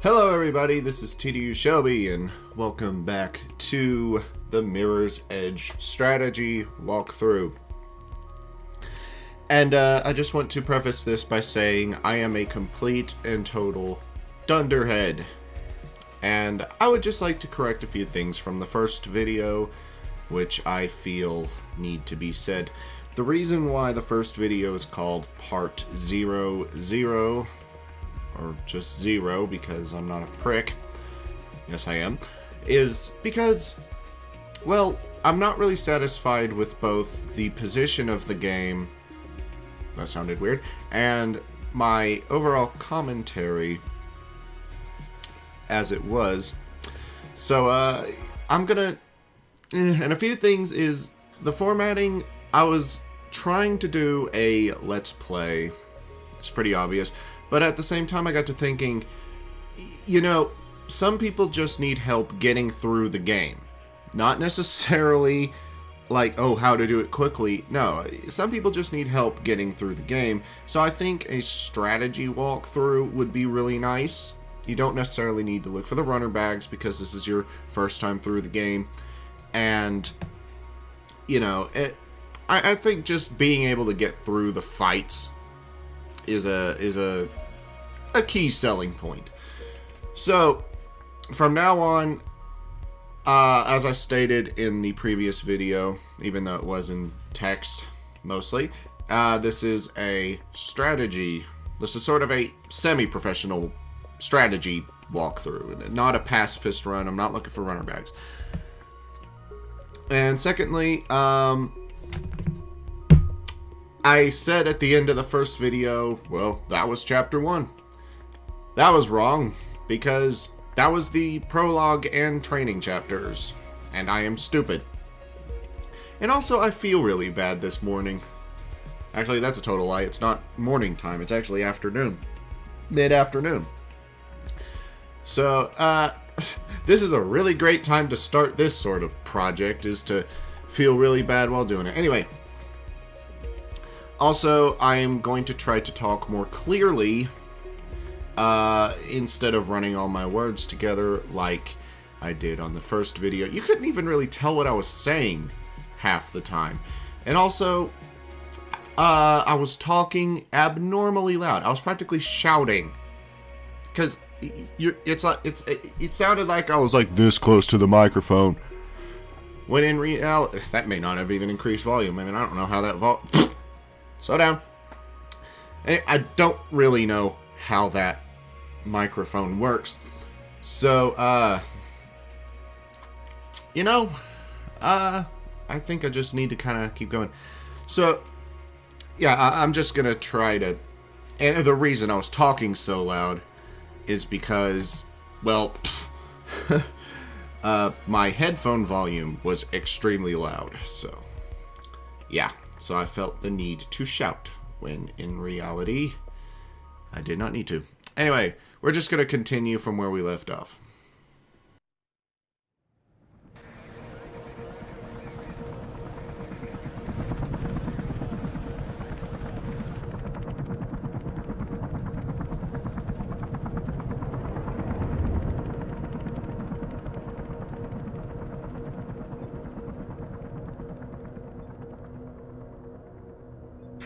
Hello everybody, this is TDU Shelby, and welcome back to the Mirror's Edge strategy walkthrough. And I just want to preface this by saying I am a complete and total dunderhead. And I would just like to correct a few things from the first video, which I feel need to be said. The reason why the first video is called Part 00, or just 0 because I'm not a prick, yes I am, is because, well, I'm not really satisfied with both the position of the game, that sounded weird, and my overall commentary as it was. So, I'm gonna, and a few things is, the formatting, I was trying to do a Let's Play, it's pretty obvious, but at the same time I got to thinking, you know, some people just need help getting through the game. Not necessarily like, oh, how to do it quickly. No, some people just need help getting through the game. So I think a strategy walkthrough would be really nice. You don't necessarily need to look for the runner bags because this is your first time through the game. And, you know, I think just being able to get through the fights is a key selling point. So, from now on, as I stated in the previous video, even though it was in text mostly, this is a strategy. This is sort of a semi-professional strategy walkthrough, not a pacifist run. I'm not looking for runner bags. And secondly, I said at the end of the first video, well, that was chapter 1. That was wrong, because that was the prologue and training chapters, and I am stupid. And also, I feel really bad this morning. Actually, that's a total lie. It's not morning time. It's actually afternoon. Mid-afternoon. So, this is a really great time to start this sort of project, is to feel really bad while doing it. Anyway. Also, I am going to try to talk more clearly, instead of running all my words together like I did on the first video. You couldn't even really tell what I was saying half the time. And also, I was talking abnormally loud. I was practically shouting. Because it sounded like I was like this close to the microphone. When in reality, that may not have even increased volume. I mean, I don't know how that slow down. I don't really know how that microphone works. So, you know, I think I just need to kind of keep going. So, yeah, I'm just going to try to... And the reason I was talking so loud is because, well, my headphone volume was extremely loud. So, yeah. So I felt the need to shout, when in reality, I did not need to. Anyway, we're just going to continue from where we left off.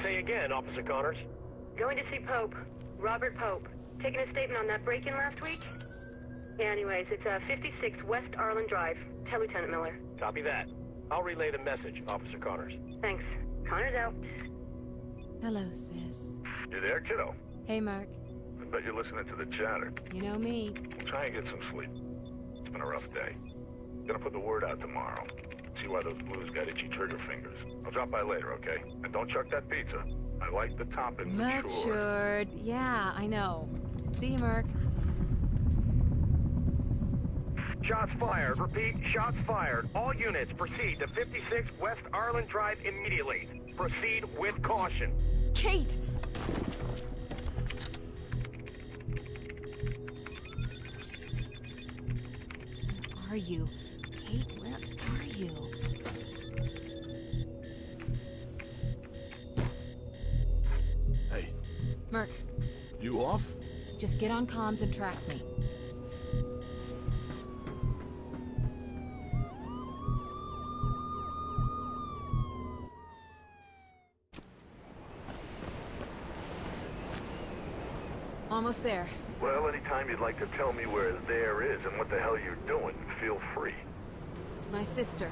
Say again, Officer Connors. Going to see Pope. Robert Pope. Taking a statement on that break-in last week? Yeah, anyways, it's 56 West Arlen Drive. Tell Lieutenant Miller. Copy that. I'll relay the message, Officer Connors. Thanks. Connors out. Hello, sis. You there, kiddo? Hey, Mark. I bet you're listening to the chatter. You know me. Try and get some sleep. It's been a rough day. Gonna put the word out tomorrow. See why those blues got itchy trigger fingers. I'll drop by later, okay? And don't chuck that pizza. I like the toppings. Matured. Yeah, I know. See you, Mark. Shots fired. Repeat, shots fired. All units proceed to 56 West Arlen Drive immediately. Proceed with caution. Kate! Where are you? Kate, where are you? Hey, Merc, you off? just get on comms and track me. Almost there. Well, anytime you'd like to tell me where there is and what the hell you're doing, feel free. It's my sister.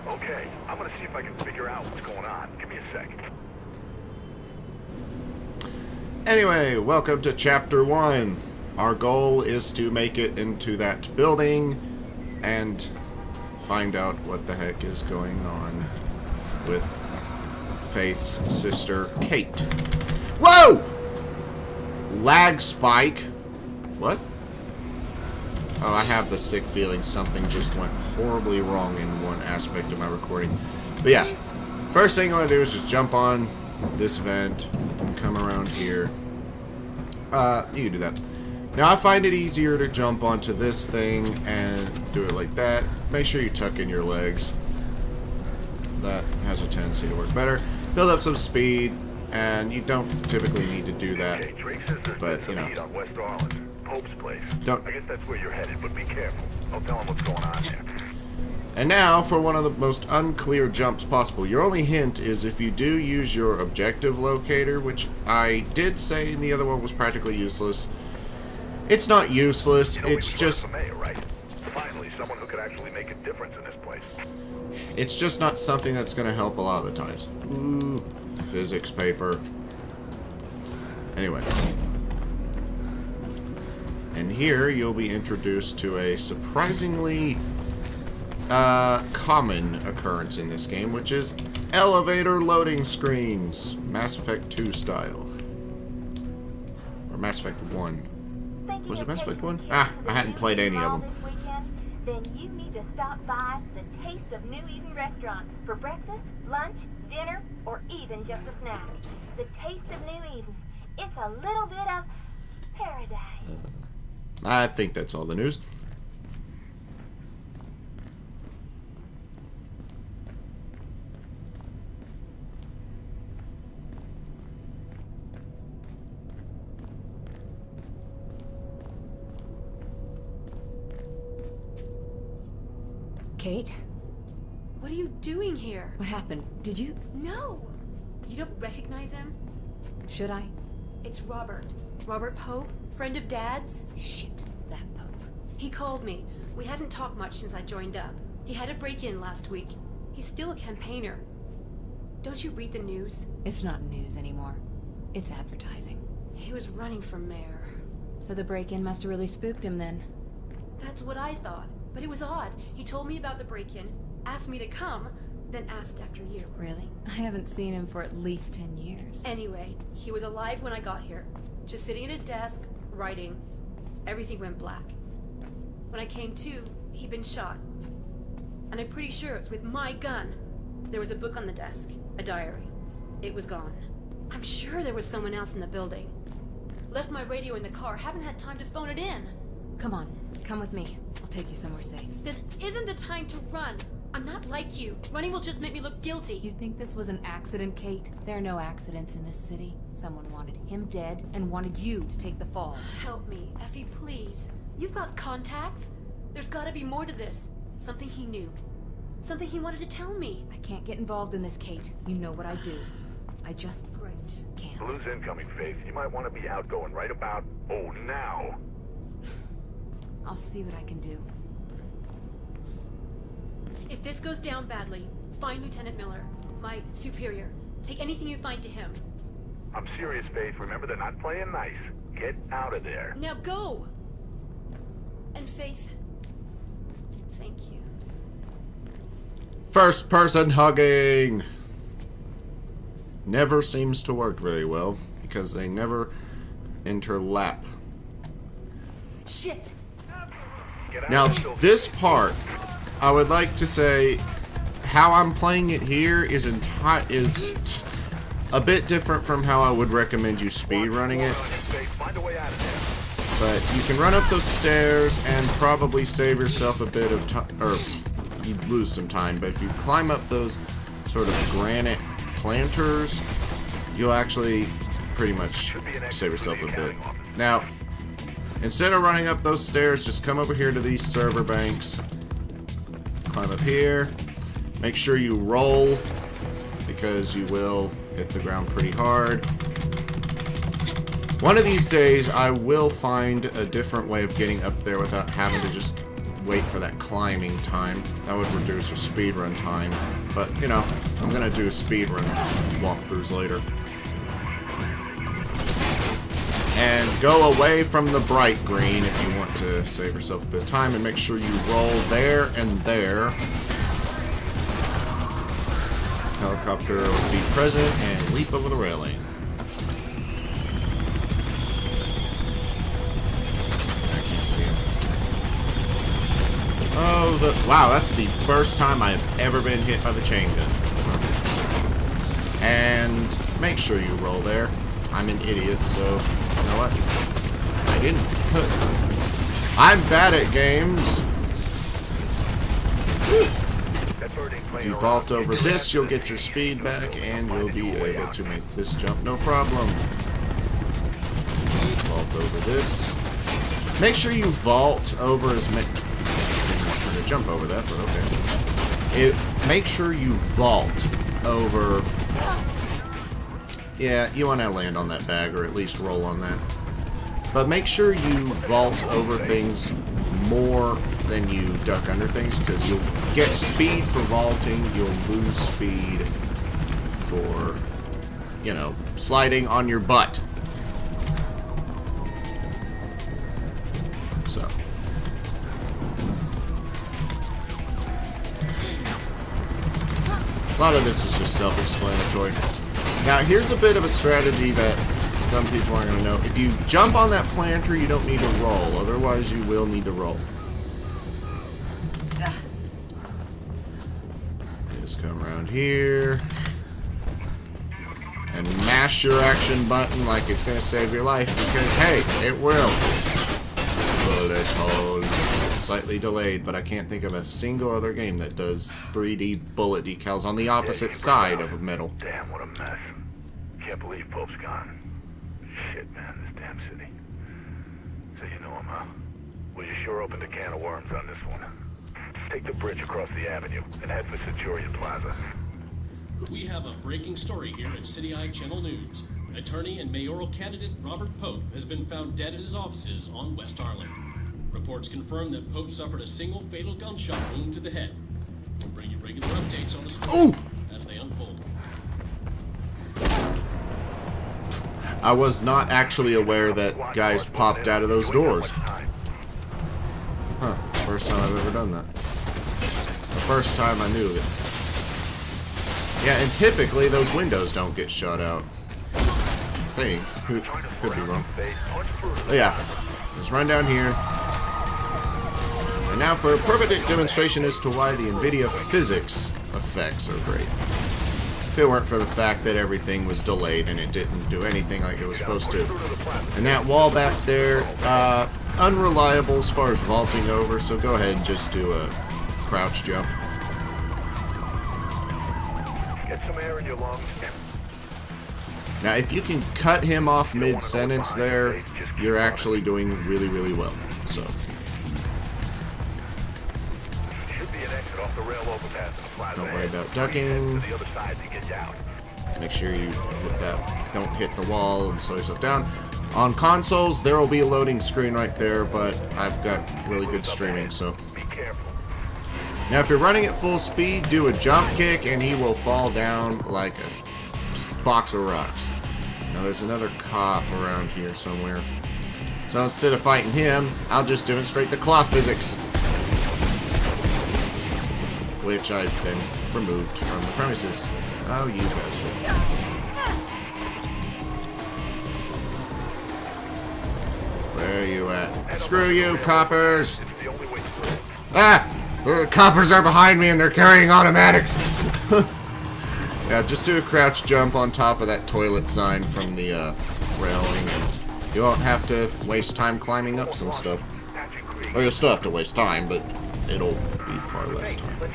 Okay. I'm gonna see if I can figure out what's going on. Give me a sec. Anyway, welcome to Chapter 1. Our goal is to make it into that building and find out what the heck is going on with Faith's sister, Kate. Whoa! Lag spike. What? Oh, I have the sick feeling something just went horribly wrong in one aspect of my recording. But yeah, first thing I'm going to do is just jump on this vent and come around here. You can do that. Now, I find it easier to jump onto this thing and do it like that. Make sure you tuck in your legs. That has a tendency to work better. Build up some speed, and you don't typically need to do that. Okay, Drake says there's But, been you some know. heat on West Arlen. Pope's place. Don't- I guess that's where you're headed, but be careful. I'll tell him what's going on there. And now for one of the most unclear jumps possible. Your only hint is if you do use your objective locator, which I did say in the other one was practically useless. It's not useless, You know, it's we just... the mayor, right? Finally, someone who could actually make a difference in this place. It's just not something that's going to help a lot of the times. Ooh, physics paper. Anyway. And here you'll be introduced to a surprisingly common occurrence in this game, which is elevator loading screens. Mass Effect 2 style. Or Mass Effect 1. Was it Mass Effect 1? Ah, I hadn't played any of them. Then you need to stop by the Taste of New Eden restaurant for breakfast, lunch, dinner, or even just a snack. The Taste of New Eden. It's a little bit of paradise. I think that's all the news. Kate? What are you doing here? What happened? Did you... No! You don't recognize him? Should I? It's Robert. Robert Pope, friend of Dad's. Shit, that Pope. He called me. We hadn't talked much since I joined up. He had a break-in last week. He's still a campaigner. Don't you read the news? It's not news anymore. It's advertising. He was running for mayor. So the break-in must have really spooked him then. That's what I thought. But it was odd. He told me about the break-in, asked me to come, then asked after you. Really? I haven't seen him for at least 10 years. Anyway, he was alive when I got here. Just sitting at his desk, writing. Everything went black. When I came to, he'd been shot. And I'm pretty sure it's with my gun. There was a book on the desk, a diary. It was gone. I'm sure there was someone else in the building. Left my radio in the car, haven't had time to phone it in. Come on, come with me. I'll take you somewhere safe. This isn't the time to run. I'm not like you. Running will just make me look guilty. You think this was an accident, Kate? There are no accidents in this city. Someone wanted him dead and wanted you to take the fall. Help me, Effie, please. You've got contacts. There's gotta be more to this. Something he knew. Something he wanted to tell me. I can't get involved in this, Kate. You know what I do. I just Great. can't. Blue's incoming, Faith. You might want to be outgoing right about, now. I'll see what I can do. If this goes down badly, find Lieutenant Miller, my superior. Take anything you find to him. I'm serious, Faith. Remember, they're not playing nice. Get out of there. Now go! And Faith, thank you. First person hugging! Never seems to work very well, because they never interlap. Shit! Get out Now, of the building. this part, I would like to say, how I'm playing it here is a bit different from how I would recommend you speed running it. Find a way out of But you can run up those stairs and probably save yourself a bit of time, or you lose some time, but if you climb up those sort of granite planters, you'll actually pretty much save yourself a bit. Now, instead of running up those stairs, just come over here to these server banks, climb up here, make sure you roll, because you will hit the ground pretty hard. One of these days, I will find a different way of getting up there without having to just wait for that climbing time. That would reduce our speedrun time. But, you know, I'm gonna do speedrun walkthroughs later. And go away from the bright green if you want to save yourself a bit of time, and make sure you roll there and there. Helicopter will be present and leap over the railing. I can't see him. Oh, wow, that's the first time I've ever been hit by the chain gun. And make sure you roll there. I'm an idiot, so you know what? I didn't. I'm bad at games. If you vault over this, you'll get your speed back, and you'll be able to make this jump no problem. Vault over this. Make sure you vault over as many. I'm trying to jump over that, but okay. Make sure you vault over. Yeah, you want to land on that bag, or at least roll on that. But make sure you vault over things more than you duck under things, because you'll get speed for vaulting, you'll lose speed for, you know, sliding on your butt. So. A lot of this is just self-explanatory. Now, here's a bit of a strategy that some people aren't going to know. If you jump on that planter, you don't need to roll. Otherwise, you will need to roll. Just come around here. And mash your action button like it's going to save your life. Because, hey, it will. Bullet holes. Slightly delayed, but I can't think of a single other game that does 3D bullet decals on the opposite side of a metal. Damn, what a mess. Can't believe Pope's gone. Shit, man, this damn city. So you know him, huh? Well, you sure opened a can of worms on this one. Take the bridge across the avenue and head for Centurion Plaza. We have a breaking story here at City Eye Channel News. Attorney and mayoral candidate Robert Pope has been found dead at his offices on West Arlen. Reports confirm that Pope suffered a single fatal gunshot wound to the head. We'll bring you regular updates on the story as they unfold. I was not actually aware that guys popped out of those doors. Huh. First time I've ever done that. The first time I knew of it. Yeah, and typically those windows don't get shot out. I think. Could be wrong. But yeah. Let's run down here. And now for a perfect demonstration as to why the NVIDIA physics effects are great. If it weren't for the fact that everything was delayed and it didn't do anything like it was supposed to. And that wall back there, unreliable as far as vaulting over, so go ahead and just do a crouch jump. Get some air in your lungs. Now, if you can cut him off mid-sentence there, you're actually doing really, really well. So. Don't worry about ducking. Make sure you hit that. Don't hit the wall and slow yourself down. On consoles, there will be a loading screen right there, but I've got really good streaming, so. Now, if you're running at full speed, do a jump kick, and he will fall down like a box of rocks. Now, there's another cop around here somewhere. So instead of fighting him, I'll just demonstrate the cloth physics, which I've then removed from the premises. Oh, you bastard. Where are you at? Screw you, coppers! Ah! The coppers are behind me and they're carrying automatics! Yeah, just do a crouch jump on top of that toilet sign from the railing, and you won't have to waste time climbing up some stuff. Well, you'll still have to waste time, but it'll be far less time. I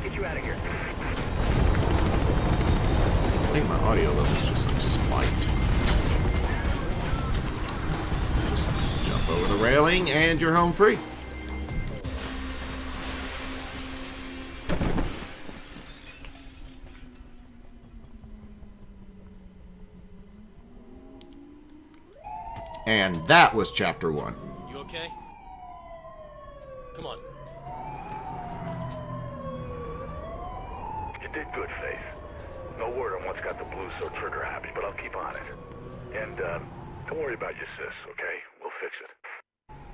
think my audio level's just like spiked. Just jump over the railing and you're home free. And that was chapter 1. You okay? Come on. You did good, Faith. No word on what's got the blues so trigger happy, but I'll keep on it. And, don't worry about your sis, okay? We'll fix it.